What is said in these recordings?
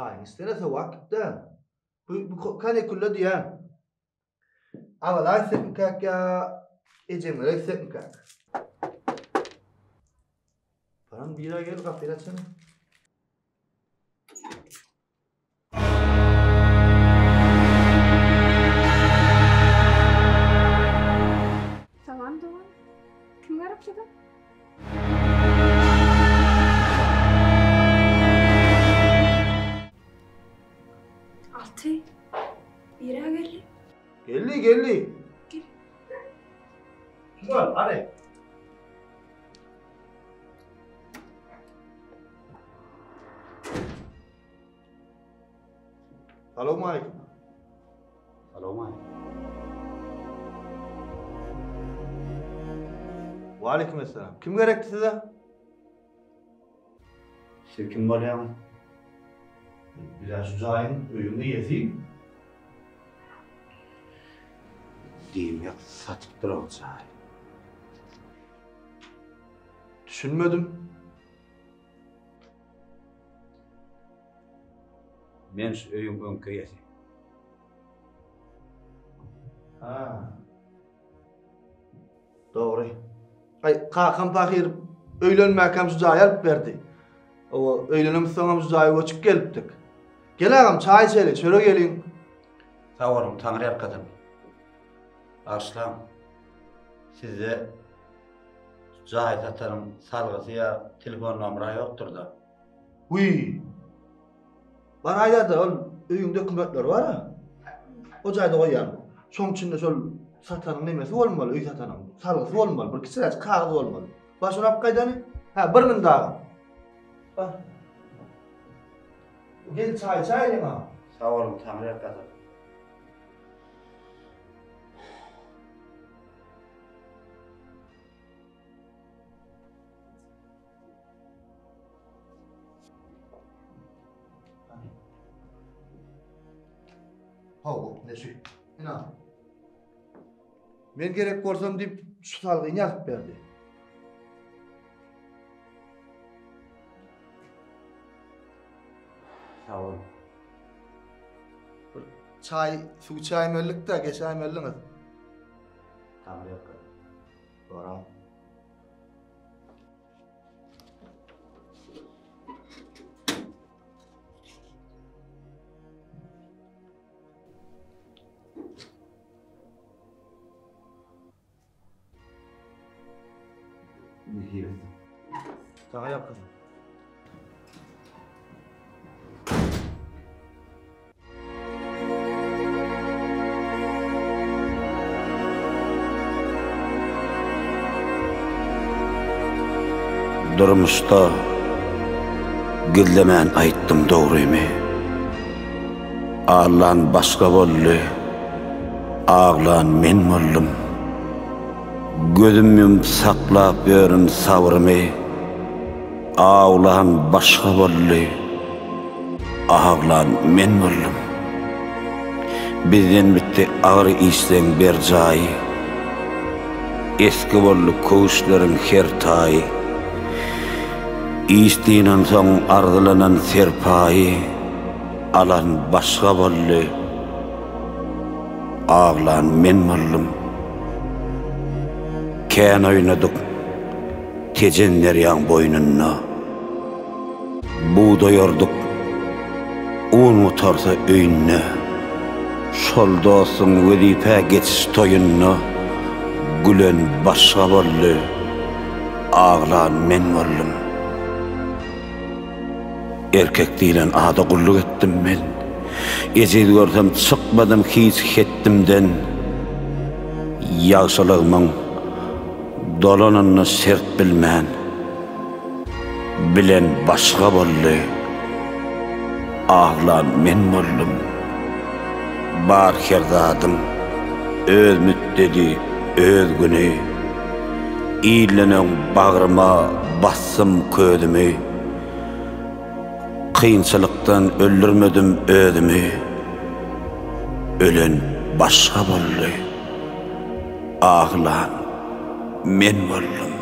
Ayın istenese vakitte. Bu kanikülle diyen. Avalay sepikak ya. Ecemlere sepikak. Baran bira gel kapıyı açsana. Tamam. Kim garip çıktı? Altı. Bira geldi. Geldi. Gel. Gel, hadi. Selamun aleyküm. Ve aleykümselam. Kim gerekti size? Kim var ya? Biraz Zahir'in öyünü yeseyim. Diyeyim ya, satıp duran Zahir. Düşünmedim. Men şu öyün önkö yeseyim. Ha. Doğru. Ay, Kakan Fakir öylenmekam Zahir alıp verdi. O öylenem sonra Zahir geçip gelipdik. Gel ağam çay içelim, şöyle gelin. Sağ olun, Tanrı arkadan. Arslan, sizde Zahir satanın salgısı ya telefon numarayı yoktur da. Huy. Bana aylarda ol öyün dokümentler var ha. O cayda koyan. Şoň içinde şol satanın nemesi olmalı, öý satanın salgysy olmalı, bir kiçiräç kagaz olmalı. Başyny alyp gaýdany? Ha, bir min daha. Bak. Gel çay içelim. Sağ olun, Tanrı arkadan. Haw, neşe. Ina. Men gerek borsam diýip şu salgyny ýazyp berdi. Sağ olun. Çay, su çay mellik de geçay melliňiz. Tanrı arkadan. Doğru. Mühim. Sana yakın. Durmuşda gizlemän aýtdym dogrymy. Ağlan başga boldy, ağlan men boldum. Gözümüm saklap ýörüm sabrymy. Ağlan başga boldy, ağlan men boldum. Bizden bitti ağrı isleň ber jaý. Eski boldy köşleriň her taýy. İstinen soň ardylanan serpaýy, alan başga boldy, ağlan men boldum. Kän oýnadyk tejenler ýan boýnuna, buğdaýardyk un mutarsa öýüne, şol dostum wedipe geçiş toýuna, gülen başga boldy, ağlan men boldum. Erkek diýilen ada gulluk etdim men. Ejid görsem çykmadym hiç hetdimden. Ýagşylygymyň dolanyny sert bilmän. Bilen başga boldy. Ağlan men boldum. Bar herdadym öz müddeti, öz güni. İýlenen bagryma bassym ködümi. Kıyınçılıktan öldürmedim ödümü. Ölen başka boldy. Ağlan men boldum.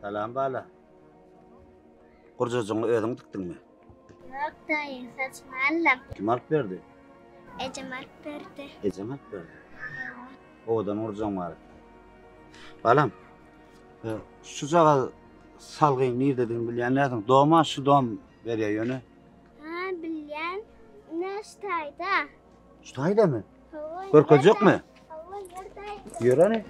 Salam bala. Kurcacığını ödün diktin mi? Yok dayı saçmalım. Kim alıp verdi? Ecemal verdi. Ecem alıp verdi. Odan urcan var. Balam, şu jaga salgın ne dedin bilýän nädin? Doğma şu doğum berýär ýöne. Ha bilyen neştayda. Şu taýda mı? Görkezek mi? Hava yerdaydı. Ýöreni.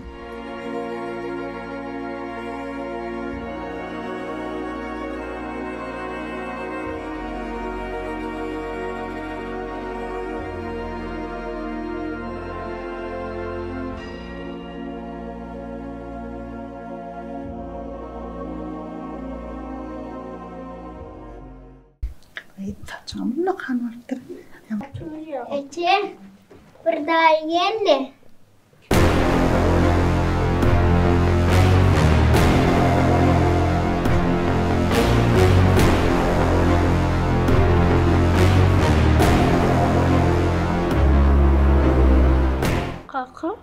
Saçmalama kan vardır. Ece bir dayı geldi. Kaka?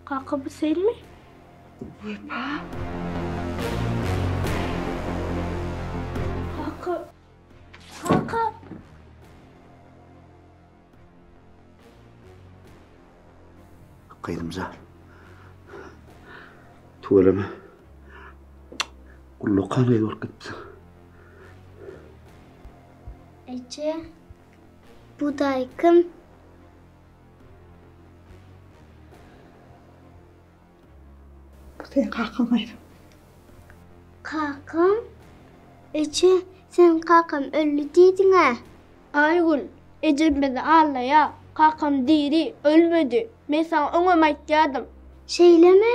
Kaka bu sen mi? Kaka. Kaka. Kıydımca. Tuvaleme. Kullu kanı yor gitti. Ece bu dayı kim? Bu senin kakan ayrı. Kakam. Ece sen kakam öldü dedin ha. Aygül, Ecem beni ağla ya. Kakam diri, ölmedi. Ben sana ona maytladım. Şeyleme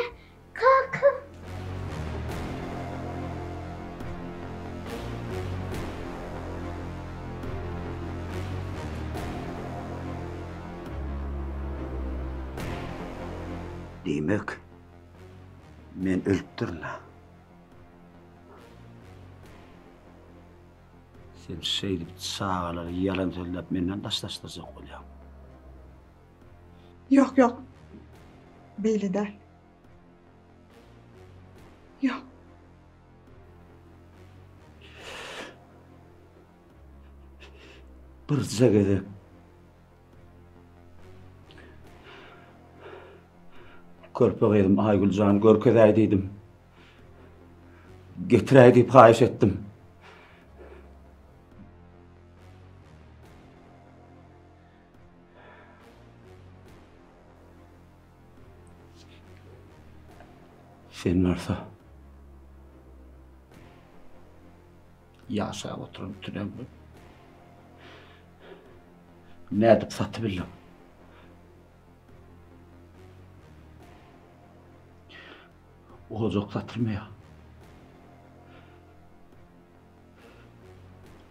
kakam. Demek men ölüpdirna. Sen seydip sağaları yalan söylep menden taşlaştıracak bolýar. Yok. Belli değil. Yok. Bir zegede körpeğeydim Aygülcan, görkezäydiydim. Getiräýdi paýyş etdim. Sen narsa yaşa oturup tünem. Ne edip sattı bildim. O çok satılmıyor.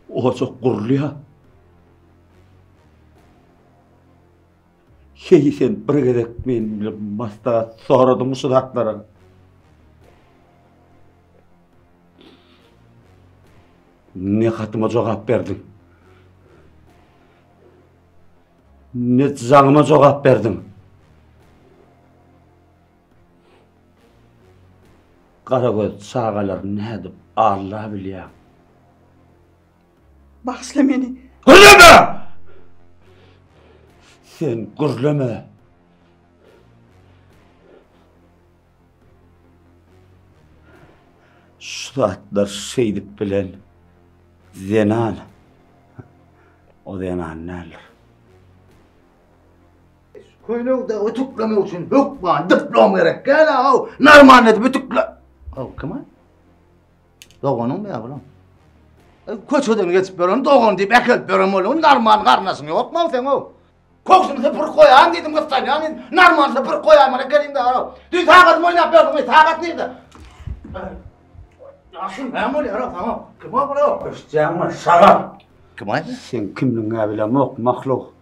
O çok guruluyor. Sen bir gedek benimle masta soradım şu datlara. Ne hatıma cevap verdin? Ne canıma cevap verdin? Karagöz sağalar ne edip Allah bilýär. Bağışla beni. Gürleme! Sen gürleme. Şu atlar şeydip bilen zenan. O zenan neler? Köynekde ötükleme için hükman diplom gerek. Gel ha. Narman edip ötükle. Kime? Doğanın mı ya bulan? Köçöden geçip beren doğan deyip ekel beren olun narman karnasını yokma sen o. Koksunu sepir koyan dedim kıstayın yani narman sepir koyan bana gelin de ara. Düz takat oynap verdim. Takat nerede? Asıl ben oluyor tamam. Kime bura? Öşeceğim şagat. Kime? Sen kimliğine bile mok mahluk.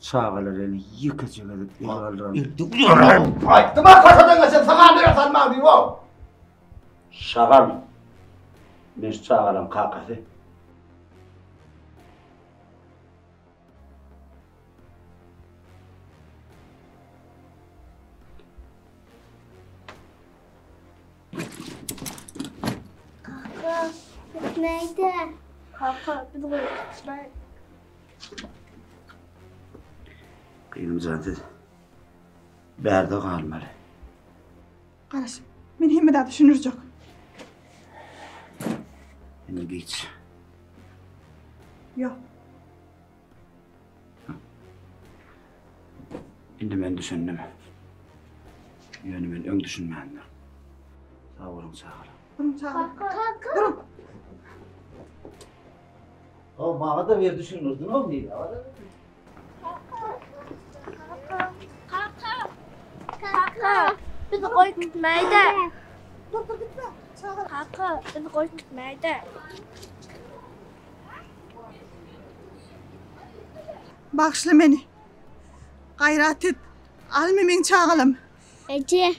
Çağalar eli yıkıcı edip yıkıldıran. Tıma köçöden geçip sana ne sanma diyor o. Şagal. Biz çağalan kakası. Kaka, gitmeydi. Kaka, biz koymayız. Kıyımcadı. Berde kalmalı. Kardeşim, men hemme de düşünürcek. Şimdi geç. Yok. Şimdi ben düşündüm. Yani ben ön düşünmeyendim. Sağ olun, sağ olun. Durun çağırın. Kaka. Durun. O bana da bir düşünürdün oğlum değil. Kaka, biz koymayız. Dur gitme. Çağır. Kaka, biz koymayız. Bağışla beni. Gayret et. Almemin çağalım. Ece,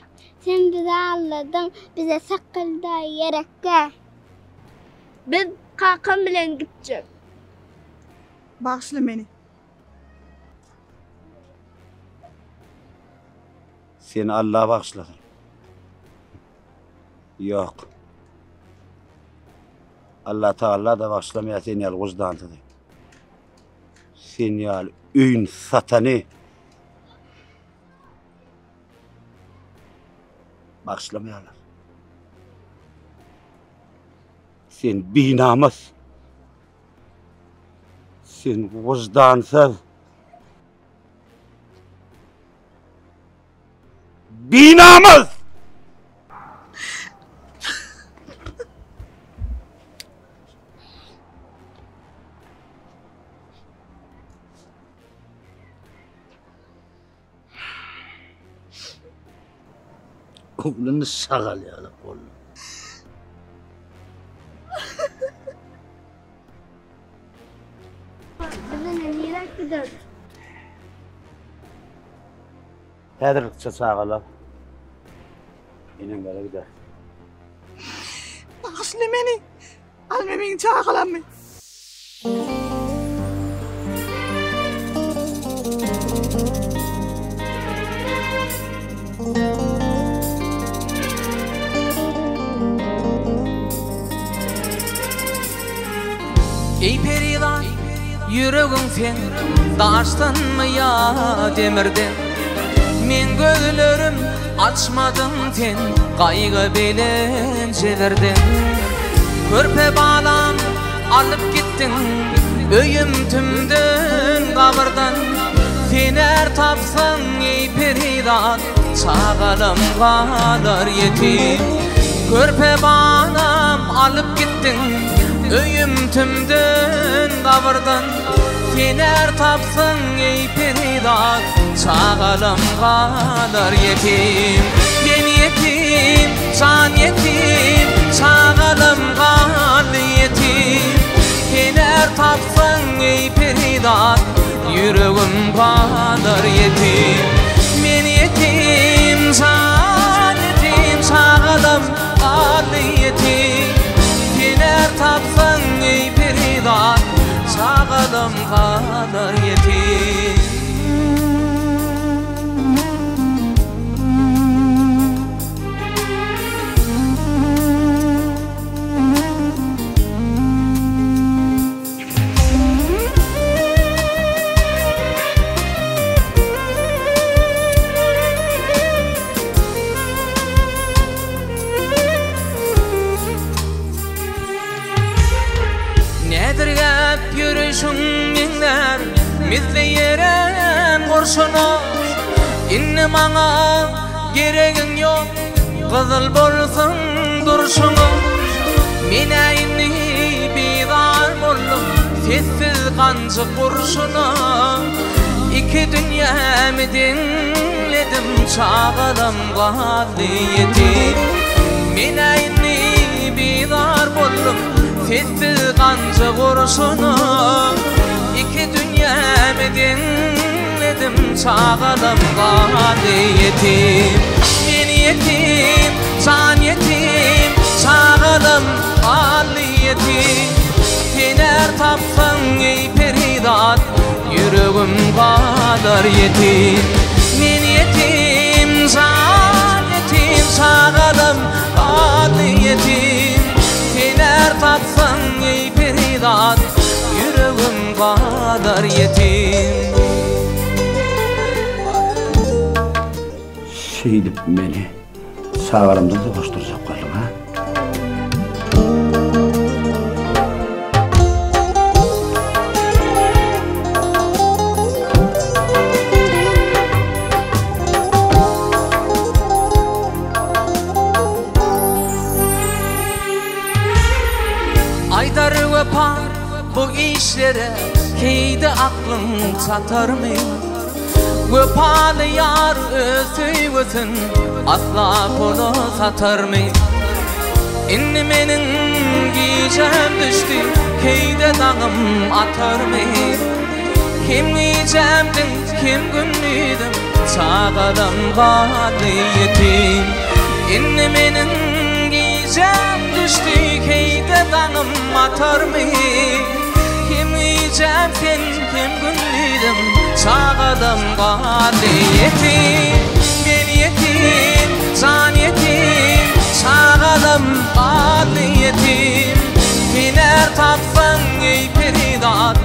sen bizi anladın. Bize sakılda yerekte. Biz kakam bilen gideceğiz. Bağışla beni. Seni Allah'a bağışlasın. Yok. Allah Teala da bağışlamaya seni yalgızdan tadı. Seni yal ün satanı. Bağışlamayalar. Sen binamaz. Sen vicdansız. Binamaz! Oğlunu sağal ya la oğlum. Bizden nereye gidiyoruz? Hedirlikçe sağala. İnin böyle gider. Bağışla beni. Almemin çağalım. Ey peridan, yüreğin sen taştın mı ya demirden? Men gözlerim açmadım sen kaygı belencelerden. Körpe bağlam alıp gittin öyüm tümdün kabırdan. Fener tapsın ey peridan, çağalım kalır yetim. Körpe bağlam alıp gittin öyüm tümdün kabırdan. Fener tapsın ey peridan, çağalım kalır yetim. Ben yetim, can yetim, çağalım kalır yetim. Fener tapsın ey peridan, yüreğim kalır yetim. Ben yetim, can yetim, çağalım kalır yetim. Fener tapsın ey peridan, çağalım kalır yetim. Nedir gap yürüyüşün minler, mizleyeren kurşunu. İnni bana geregin yok, kızıl bolsun durşunu. Mine inni bidar bollum, sessiz kancı kurşunu. İki dünyamı dinledim, çağalım kaldı yetim. Mine inni bidar bollum, sessiz kancı kurşunu. İki dünyamı dinledim, çağalım kaldı yetim. Men yetim, can yetim, çağalım kaldı yetim. Fener tapsın ey peridan, yüreğim kalır yetim. Men yetim, can yetim, çağalım kaldı yetim. Fener şey edip beni sağlarımdan da koşturacak kalın ha. Aydar ve par bu işlere keyde aklım satar mı? Vefalı yar özüvüsün asla kolu satar mı? İnni menin giyeceğim düştü keyde dağım atar mı? Kim giyeceğimdin kim günlüydüm çağadan valiyetim. İnni menin giyeceğim düştü keyde dağım atar mı? Kim yiyeceğim sen kim günlüydüm çağadan valiyetim. Ben yetim can yetim çağadan valiyetim. Hiner tapsan ey peridat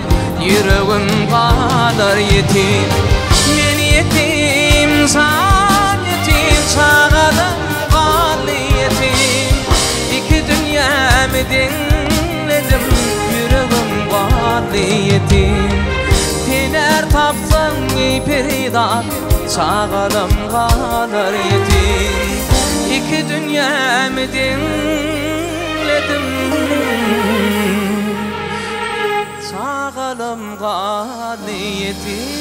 yüreğim kadar yetim. Ben yetim can yetim çağadan valiyetim. İki dünyamı dinledim yüreğim valiyetim. Hiner tapsan ey peridat çağalım kadar yetim. İki dünyamı dinledim çağalım kadar yetim.